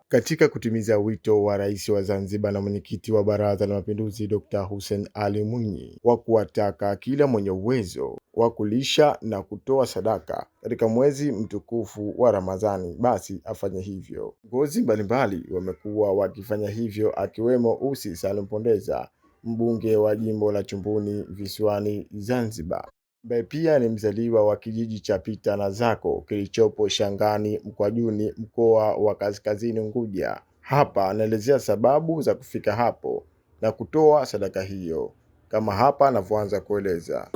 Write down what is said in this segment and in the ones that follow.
Katika kutimiza wito wa Rais wa Zanzibar na Mwenyekiti wa Baraza la Mapinduzi Dr. Hussein Ali Mwinyi wa kuwataka kila mwenye uwezo wa kulisha na kutoa sadaka katika mwezi mtukufu wa Ramadhani basi afanye hivyo. Viongozi mbalimbali wamekuwa wakifanya hivyo, akiwemo Ussi Salum Pondeza, mbunge wa jimbo la Chumbuni visiwani Zanzibar, ambaye pia ni mzaliwa wa kijiji cha Pitanazako kilichopo Shangani Mkwajuni, mkoa wa Kaskazini Unguja. Hapa anaelezea sababu za kufika hapo na kutoa sadaka hiyo, kama hapa anavyoanza kueleza.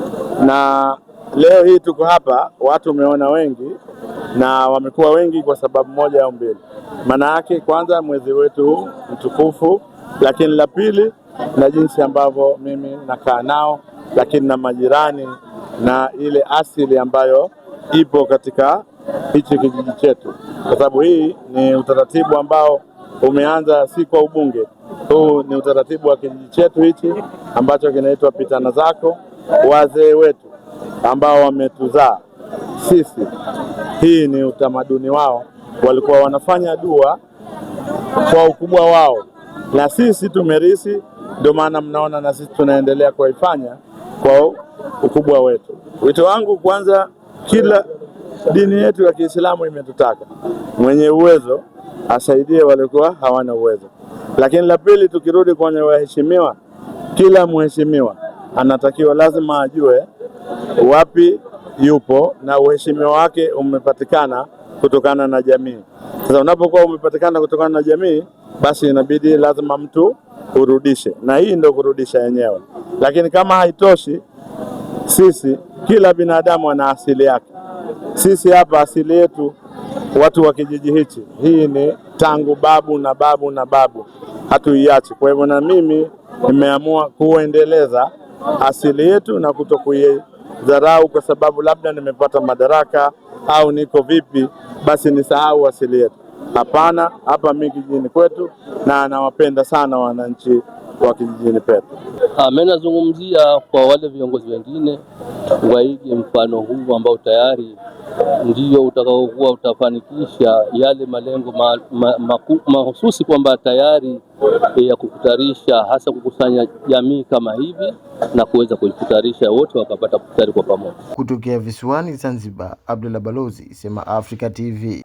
Na leo hii tuko hapa, watu umeona wengi na wamekuwa wengi kwa sababu moja au mbili. Maana yake kwanza mwezi wetu huu mtukufu, lakini la pili na jinsi ambavyo mimi nakaa nao, lakini na majirani na ile asili ambayo ipo katika hichi kijiji chetu, kwa sababu hii ni utaratibu ambao umeanza si kwa ubunge. Huu ni utaratibu wa kijiji chetu hichi ambacho kinaitwa Pitanazako. Wazee wetu ambao wametuzaa sisi, hii ni utamaduni wao, walikuwa wanafanya dua kwa ukubwa wao na sisi tumerisi, ndio maana mnaona na sisi tunaendelea kuifanya kwa ukubwa wetu. Wito wangu kwanza, kila dini yetu ya Kiislamu imetutaka mwenye uwezo asaidie walikuwa hawana uwezo. Lakini la pili, tukirudi kwenye waheshimiwa, kila mheshimiwa anatakiwa lazima ajue wapi yupo na uheshimiwa wake umepatikana kutokana na jamii. Sasa unapokuwa umepatikana kutokana na jamii, basi inabidi lazima mtu urudishe, na hii ndio kurudisha yenyewe. Lakini kama haitoshi, sisi kila binadamu ana asili yake. Sisi hapa asili yetu watu wa kijiji hichi, hii ni tangu babu na babu na babu, hatuiachi. Kwa hivyo na mimi nimeamua kuendeleza asili yetu na kutokuidharau kwa sababu labda nimepata madaraka au niko vipi basi nisahau asili yetu. Hapana, hapa mimi kijijini kwetu na nawapenda sana wananchi wa kijijini petu. Mimi nazungumzia kwa wale viongozi wengine waige mfano huu ambao tayari ndio utakaokuwa utafanikisha yale malengo mahususi, kwamba tayari ya kukutarisha, hasa kukusanya jamii kama hivi na kuweza kuikutarisha wote wakapata kutari kwa pamoja. Kutokea visiwani Zanzibar, Abdullah Balozi, Sema Africa TV.